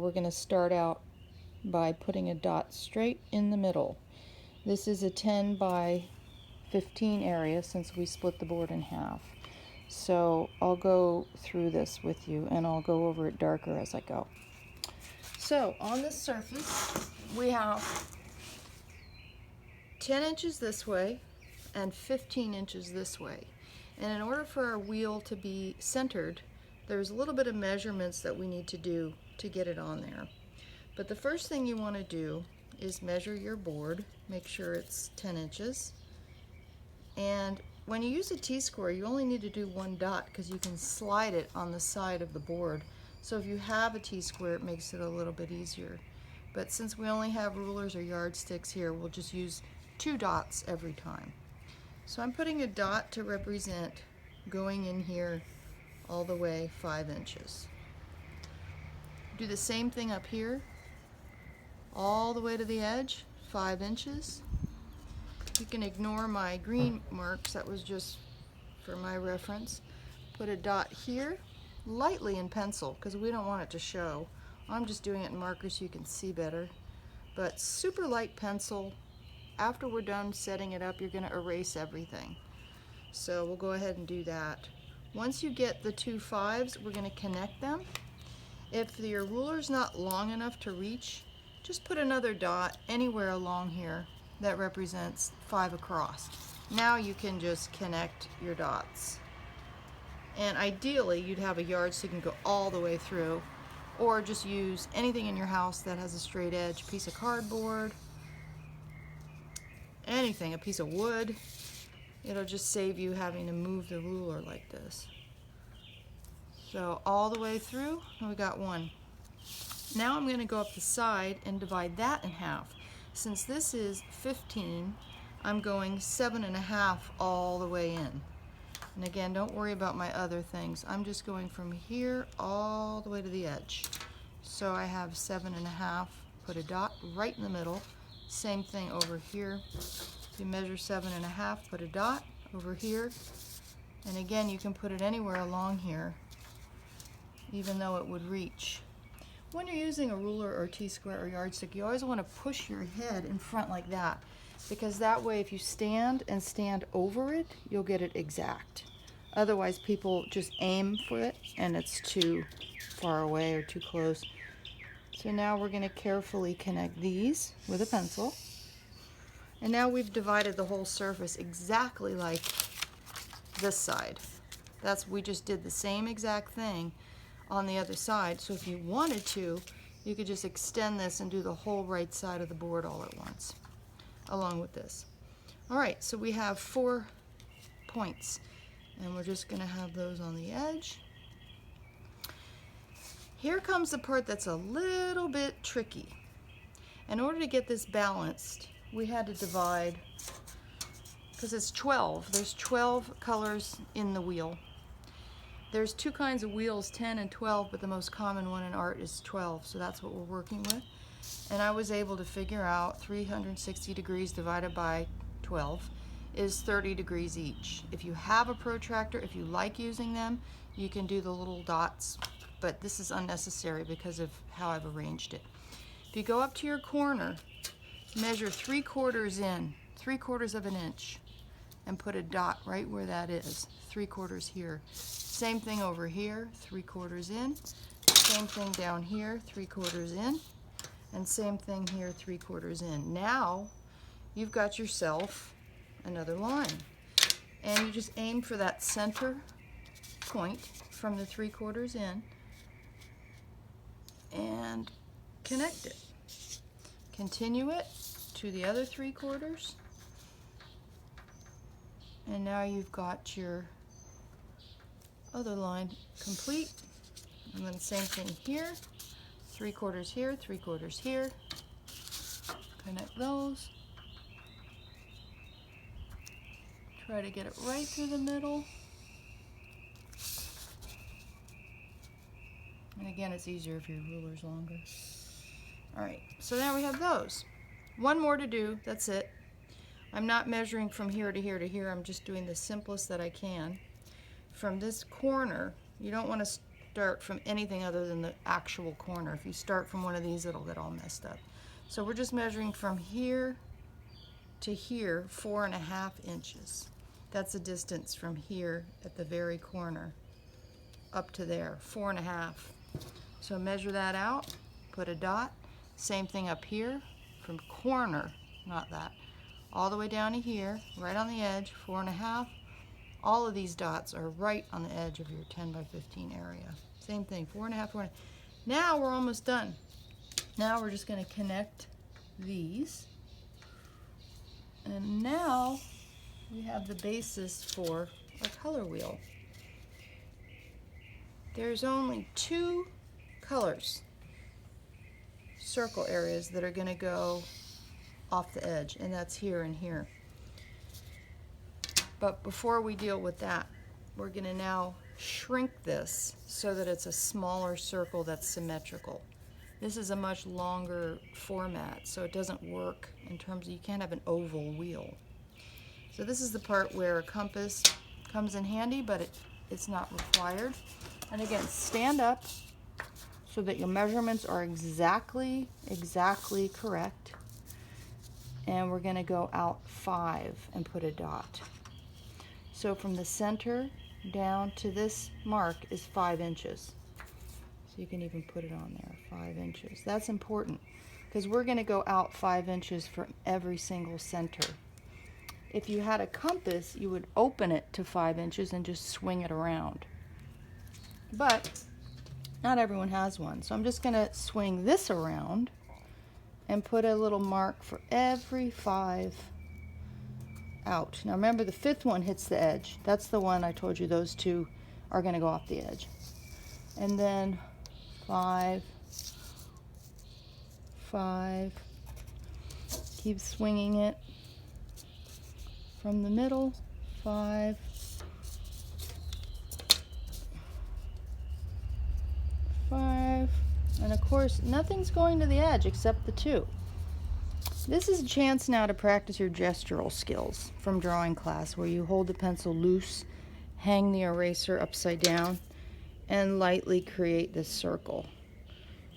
We're going to start out by putting a dot straight in the middle. This is a 10 by 15 area since we split the board in half. So I'll go through this with you and I'll go over it darker as I go. So on this surface we have 10 inches this way and 15 inches this way. And in order for our wheel to be centered, there's a little bit of measurements that we need to do to get it on there. But the first thing you want to do is measure your board, make sure it's 10 inches. And when you use a T-square, you only need to do one dot because you can slide it on the side of the board. So if you have a T-square, it makes it a little bit easier. But since we only have rulers or yardsticks here, we'll just use 2 dots every time. So I'm putting a dot to represent going in here all the way 5 inches. Do the same thing up here, all the way to the edge, 5 inches. You can ignore my green marks, that was just for my reference. Put a dot here, lightly in pencil, because we don't want it to show. I'm just doing it in marker so you can see better. But super light pencil. After we're done setting it up, you're going to erase everything. So we'll go ahead and do that. Once you get the 2 5s, we're going to connect them. If your ruler's not long enough to reach, just put another dot anywhere along here that represents 5 across. Now you can just connect your dots. And ideally, you'd have a yard so you can go all the way through, or just use anything in your house that has a straight edge, piece of cardboard, anything, a piece of wood. It'll just save you having to move the ruler like this. So all the way through, and we got 1. Now I'm going to go up the side and divide that in half. Since this is 15, I'm going 7.5 all the way in. And again, don't worry about my other things. I'm just going from here all the way to the edge. So I have 7.5, put a dot right in the middle. Same thing over here. You measure 7.5, put a dot over here. And again, you can put it anywhere along here, even though it would reach. When you're using a ruler or T-square or yardstick, you always want to push your head in front like that, because that way if you stand and stand over it, you'll get it exact. Otherwise, people just aim for it and it's too far away or too close. So now we're going to carefully connect these with a pencil. And now we've divided the whole surface exactly like this side. We just did the same exact thing on the other side. So if you wanted to, you could just extend this and do the whole right side of the board all at once, along with this. All right, so we have 4 points, and we're just going to have those on the edge. Here comes the part that's a little bit tricky. In order to get this balanced, we had to divide, because it's 12. There's 12 colors in the wheel. There's 2 kinds of wheels, 10 and 12, but the most common one in art is 12, so that's what we're working with. And I was able to figure out 360 degrees divided by 12 is 30 degrees each. If you have a protractor, if you like using them, you can do the little dots, but this is unnecessary because of how I've arranged it. If you go up to your corner, measure 3/4 in, 3/4 of an inch, and put a dot right where that is, 3/4 here. Same thing over here, 3/4 in. Same thing down here, 3/4 in. And same thing here, 3/4 in. Now, you've got yourself another line. And you just aim for that center point from the 3/4 in and connect it. Continue it to the other 3/4. And now you've got your other line complete. And then same thing here, 3/4 here, 3/4 here. Connect those. Try to get it right through the middle. And again, it's easier if your ruler's longer. All right, so now we have those. 1 more to do, that's it. I'm not measuring from here to here to here, I'm just doing the simplest that I can. From this corner, you don't want to start from anything other than the actual corner. If you start from one of these, it'll get all messed up. So we're just measuring from here to here, 4.5 inches. That's the distance from here at the very corner up to there, 4.5. So measure that out, put a dot. Same thing up here, from corner, not that, all the way down to here, right on the edge, 4.5. All of these dots are right on the edge of your 10 by 15 area. Same thing, 4.5, 4.5. Now we're almost done. Now we're just going to connect these. And now we have the basis for a color wheel. There's only 2 colors, circle areas, that are going to go off the edge, and that's here and here. But before we deal with that, we're going to now shrink this so that it's a smaller circle that's symmetrical. This is a much longer format, so it doesn't work in terms of, you can't have an oval wheel. So this is the part where a compass comes in handy, but it's not required. And again, stand up so that your measurements are exactly correct. And we're going to go out 5 and put a dot. So from the center down to this mark is 5 inches. So you can even put it on there, 5 inches. That's important because we're going to go out 5 inches from every single center. If you had a compass, you would open it to 5 inches and just swing it around. But not everyone has one. So I'm just going to swing this around and put a little mark for every 5 out. Now remember, the 5th one hits the edge. That's the one I told you those 2 are going to go off the edge. And then 5, 5. Keep swinging it from the middle. 5. 5. And of course, nothing's going to the edge except the 2. This is a chance now to practice your gestural skills from drawing class, where you hold the pencil loose, hang the eraser upside down, and lightly create this circle.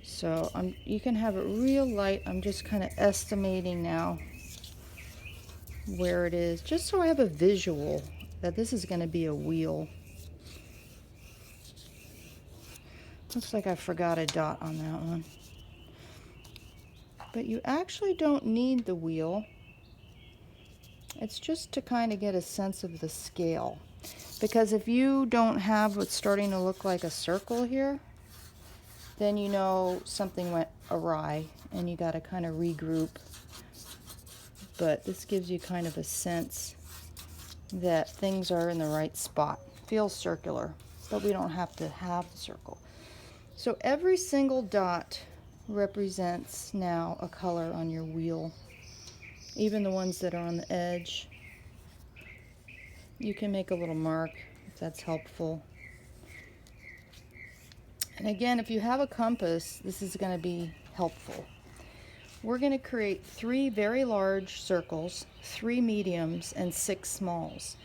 So you can have it real light. I'm just kind of estimating now where it is, just so I have a visual that this is going to be a wheel. Looks like I forgot a dot on that one. But you actually don't need the wheel. It's just to kind of get a sense of the scale. Because if you don't have what's starting to look like a circle here, then you know something went awry and you got to kind of regroup. But this gives you kind of a sense that things are in the right spot. Feels circular, but we don't have to have the circle. So every single dot represents now a color on your wheel. Even the ones that are on the edge. You can make a little mark if that's helpful. And again, if you have a compass, this is going to be helpful. We're going to create 3 very large circles, 3 mediums, and 6 smalls.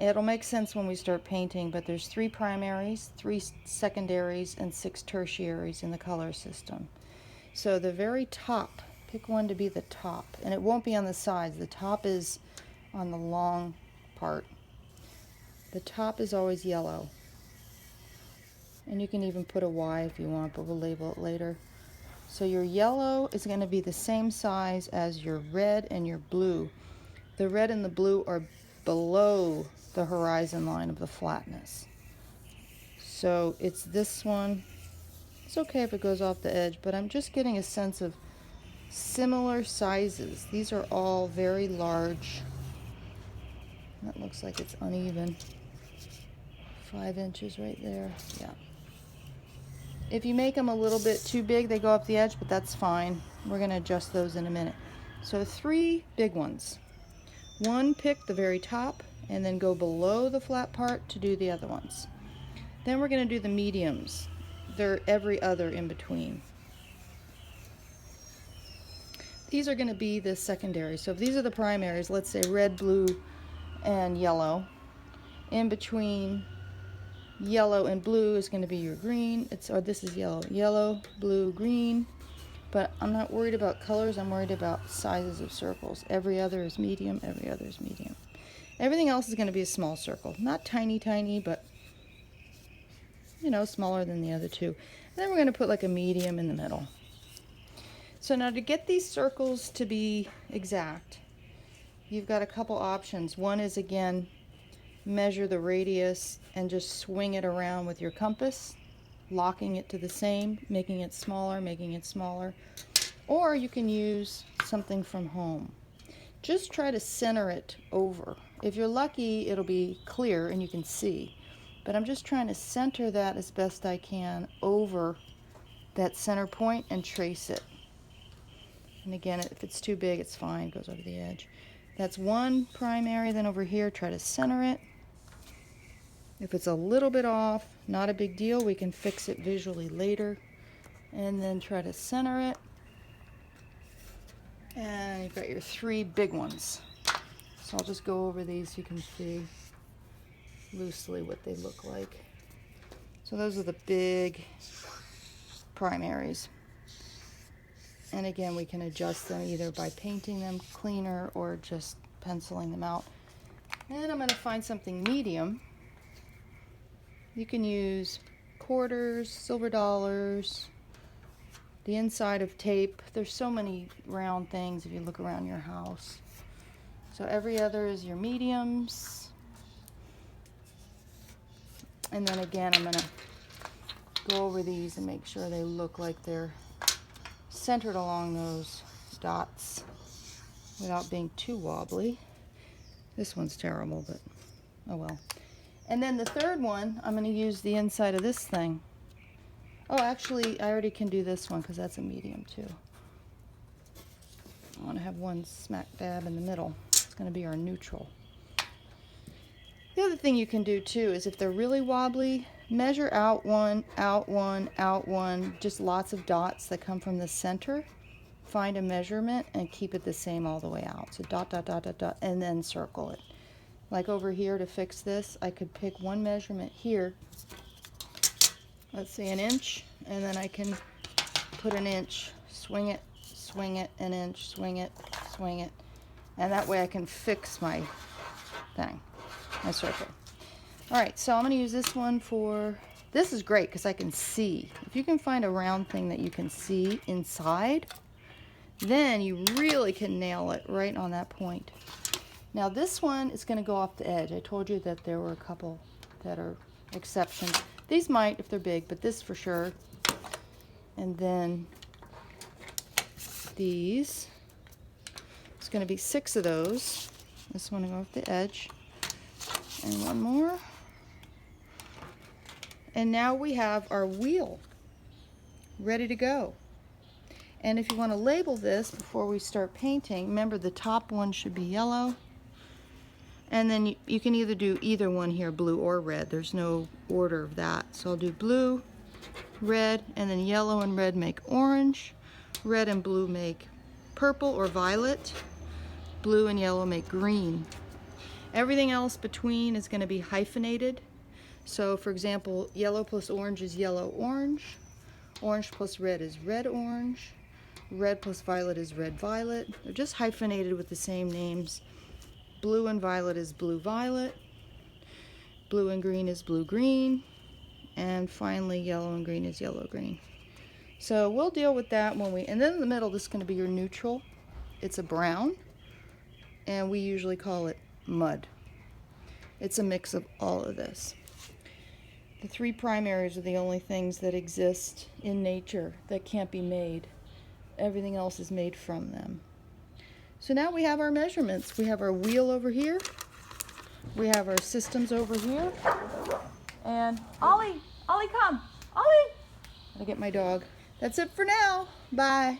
It'll make sense when we start painting, but there's 3 primaries, 3 secondaries, and 6 tertiaries in the color system. So the very top, pick one to be the top, and it won't be on the sides. The top is on the long part. The top is always yellow. And you can even put a Y if you want, but we'll label it later. So your yellow is going to be the same size as your red and your blue. The red and the blue are below the horizon line of the flatness. So it's this one. It's okay if it goes off the edge, but I'm just getting a sense of similar sizes. These are all very large. That looks like it's uneven. 5 inches right there. Yeah. If you make them a little bit too big, they go off the edge, but that's fine. We're going to adjust those in a minute. So 3 big ones. One, pick the very top, and then go below the flat part to do the other ones. Then we're going to do the mediums. They're every other in between. These are going to be the secondary. So if these are the primaries, let's say red, blue, and yellow. In between Yellow and blue is going to be your green. Or this is yellow. Yellow, blue, green. But I'm not worried about colors. I'm worried about sizes of circles. Every other is medium. Every other is medium. Everything else is going to be a small circle. Not tiny, tiny, but, you know, smaller than the other two. And then we're going to put like a medium in the middle. So now to get these circles to be exact, you've got a couple options. One is, again, measure the radius and just swing it around with your compass, locking it to the same, making it smaller, making it smaller. Or you can use something from home. Just try to center it over. If you're lucky, it'll be clear and you can see. But I'm just trying to center that as best I can over that center point and trace it. And again, if it's too big, it's fine, it goes over the edge. That's one primary. Then over here, try to center it. If it's a little bit off, not a big deal. We can fix it visually later. And then try to center it. And you've got your three big ones. So I'll just go over these so you can see loosely what they look like. So those are the big primaries. And again, we can adjust them either by painting them cleaner or just penciling them out. And I'm going to find something medium. You can use quarters, silver dollars, the inside of tape. There's so many round things if you look around your house. So every other is your mediums. And then again, I'm going to go over these and make sure they look like they're centered along those dots without being too wobbly. This one's terrible, but oh well. And then the third one, I'm going to use the inside of this thing. Oh, actually, I already can do this one because that's a medium too. I want to have one smack dab in the middle. It's going to be our neutral. The other thing you can do too is if they're really wobbly, measure out one, out one, out one, just lots of dots that come from the center. Find a measurement and keep it the same all the way out. So dot, dot, dot, dot, dot, and then circle it. Like over here to fix this, I could pick one measurement here, let's say 1 inch, and then I can put 1 inch, swing it, an inch, swing it, and that way I can fix my thing, my circle. All right, so I'm going to use this one for, this is great because I can see. If you can find a round thing that you can see inside, then you really can nail it right on that point. Now this one is going to go off the edge. I told you that there were a couple that are exceptions. These might if they're big, but this for sure. And then these, it's going to be 6 of those. This one will go off the edge. And one more. And now we have our wheel ready to go. And if you want to label this before we start painting, remember the top one should be yellow. And then you can either do either one here, blue or red. There's no order of that. So I'll do blue, red, and then yellow and red make orange. Red and blue make purple or violet. Blue and yellow make green. Everything else between is going to be hyphenated. So for example, yellow plus orange is yellow-orange. Orange plus red is red-orange. Red plus violet is red-violet. They're just hyphenated with the same names. Blue and violet is blue-violet. Blue and green is blue-green. And finally, yellow and green is yellow-green. So we'll deal with that when we, and then in the middle, this is going to be your neutral. It's a brown, and we usually call it mud. It's a mix of all of this. The 3 primaries are the only things that exist in nature that can't be made. Everything else is made from them. So now we have our measurements. We have our wheel over here. We have our systems over here. And Ollie, come. Ollie! Gotta get my dog. That's it for now. Bye.